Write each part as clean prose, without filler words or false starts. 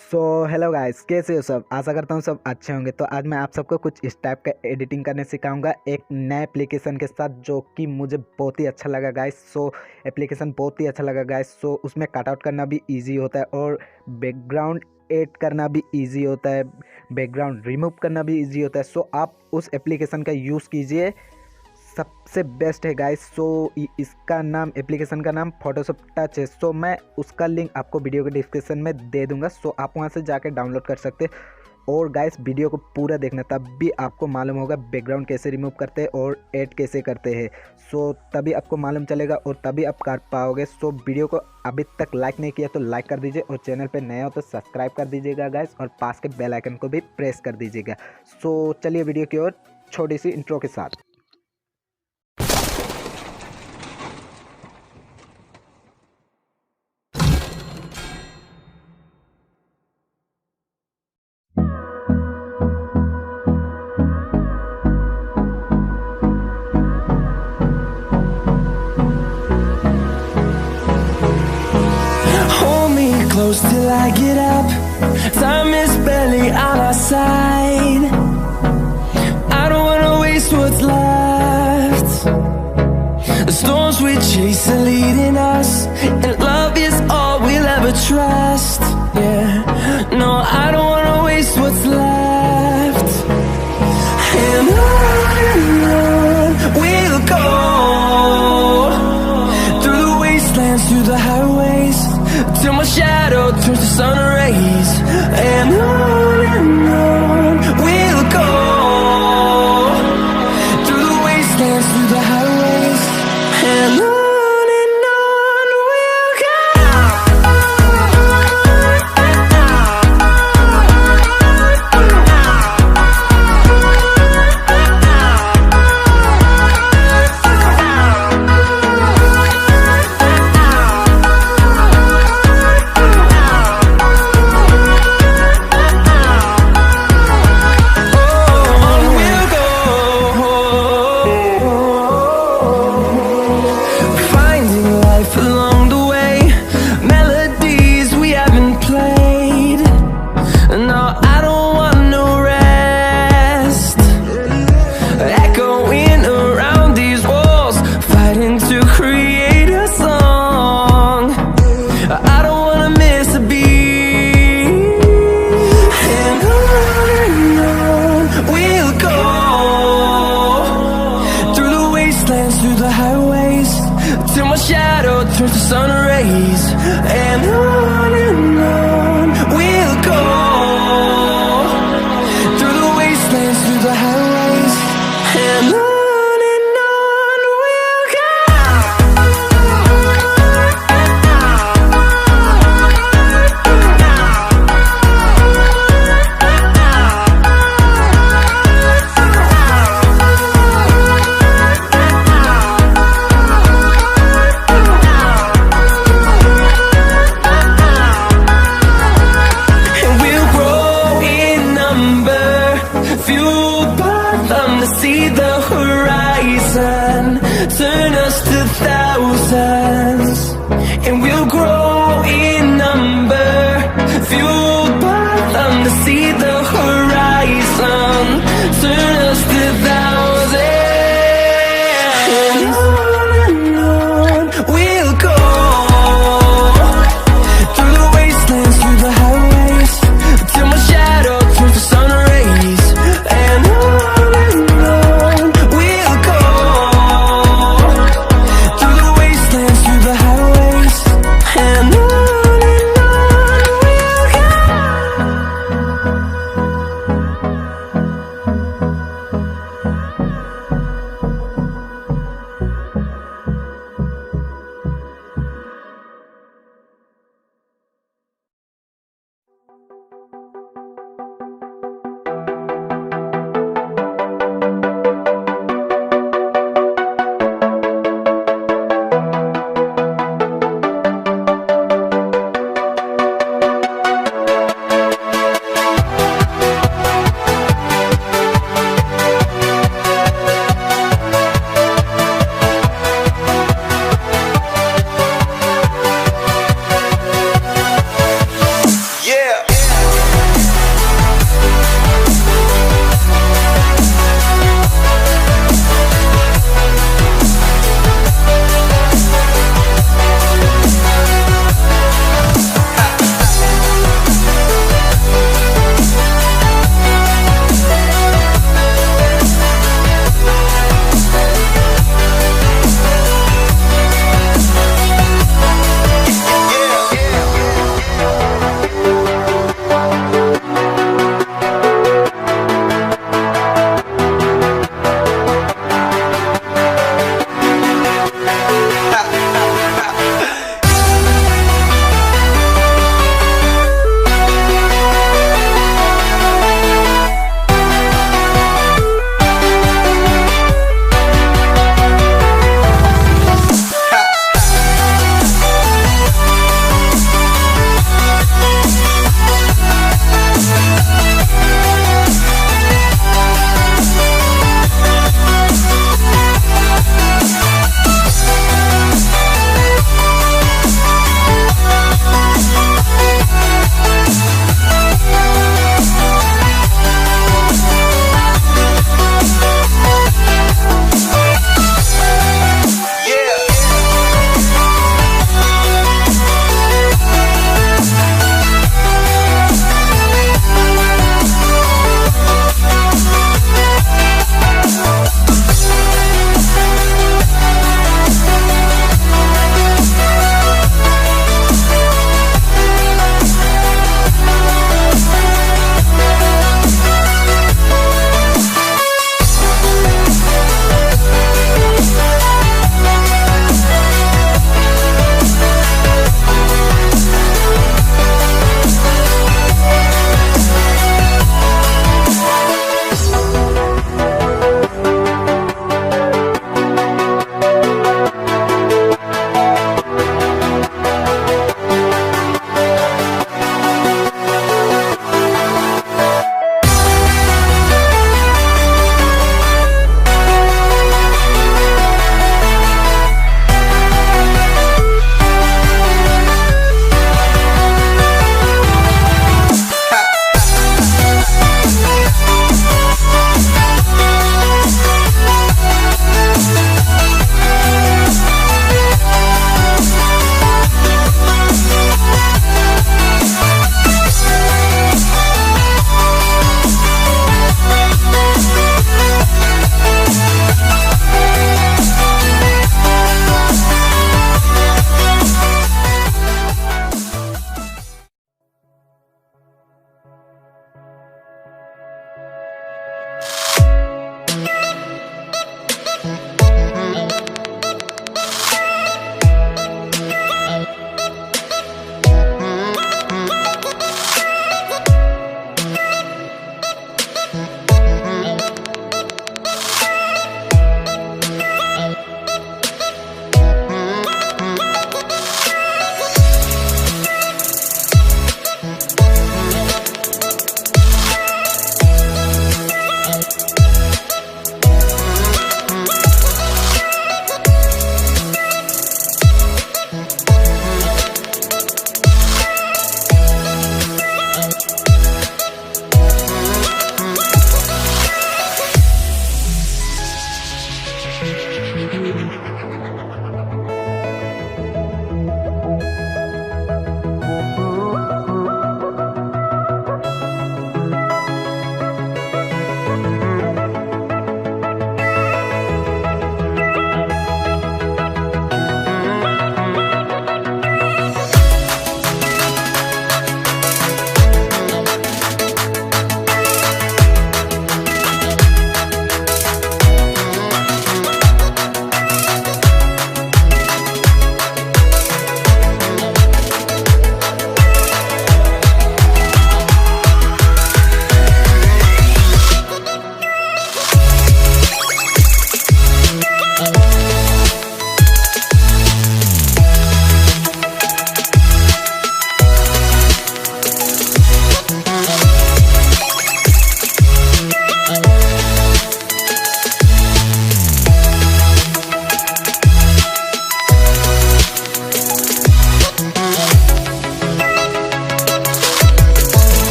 So hello guys, कैसे हो सब। आशा करता हूँ सब अच्छे होंगे। तो आज मैं आप सबको कुछ इस टाइप का एडिटिंग करने सिखाऊंगा एक नए एप्लीकेशन के साथ, जो कि मुझे बहुत ही अच्छा लगा गाइस। सो एप्लीकेशन बहुत ही अच्छा लगा गाइस। सो उसमें कट आउट करना भी इजी होता है और बैकग्राउंड ऐड करना भी इजी होता है, बैकग्राउंड रिमूव करना भी इजी होता है। सो आप उस एप्लीकेशन का यूज़ कीजिए, सबसे बेस्ट है गाइस। सो इसका नाम, एप्लीकेशन का नाम फोटोशॉप टच है। सो मैं उसका लिंक आपको वीडियो के डिस्क्रिप्शन में दे दूंगा। सो आप वहां से जाकर डाउनलोड कर सकते हैं। और गाइस वीडियो को पूरा देखना, तब भी आपको मालूम होगा बैकग्राउंड कैसे रिमूव करते हैं और ऐड कैसे करते हैं। सो तभी आपको मालूम चलेगा और तभी आप कर पाओगे। सो वीडियो को अभी तक लाइक नहीं किया तो लाइक कर दीजिए, और चैनल पे नए हो तो सब्सक्राइब कर दीजिएगा गाइस, और पास के बेल आइकन को भी प्रेस कर दीजिएगा। सो चलिए वीडियो की ओर छोटी सी इंट्रो के साथ। Close till I get up. Time is barely on our side. I don't wanna waste what's left. The storms we chase are leading us, and love is all we'll ever trust. Yeah, no, I don't wanna waste what's left. And on we'll go, through the wastelands, through the highways, till my shadow turns to sun rays. And on we'll go, through the wastelands, through the highways, and on we'll go. Through the highways, till my shadow turns to sun rays. And on we'll go, through the wastelands, through the highways, and on we'll go. See the horizon, turn us to thousands, and we'll grow in number, fueled by them to see the horizon, turn us to thousands, and on we'll go, through the wastelands, through the highways, till my shadow turns to sun rays. And Yeah.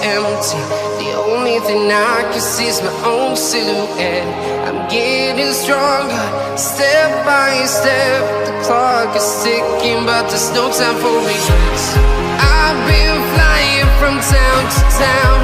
empty. The only thing I can see is my own silhouette. I'm getting stronger, step by step. The clock is ticking, but there's no time for regrets. I've been flying from town to town,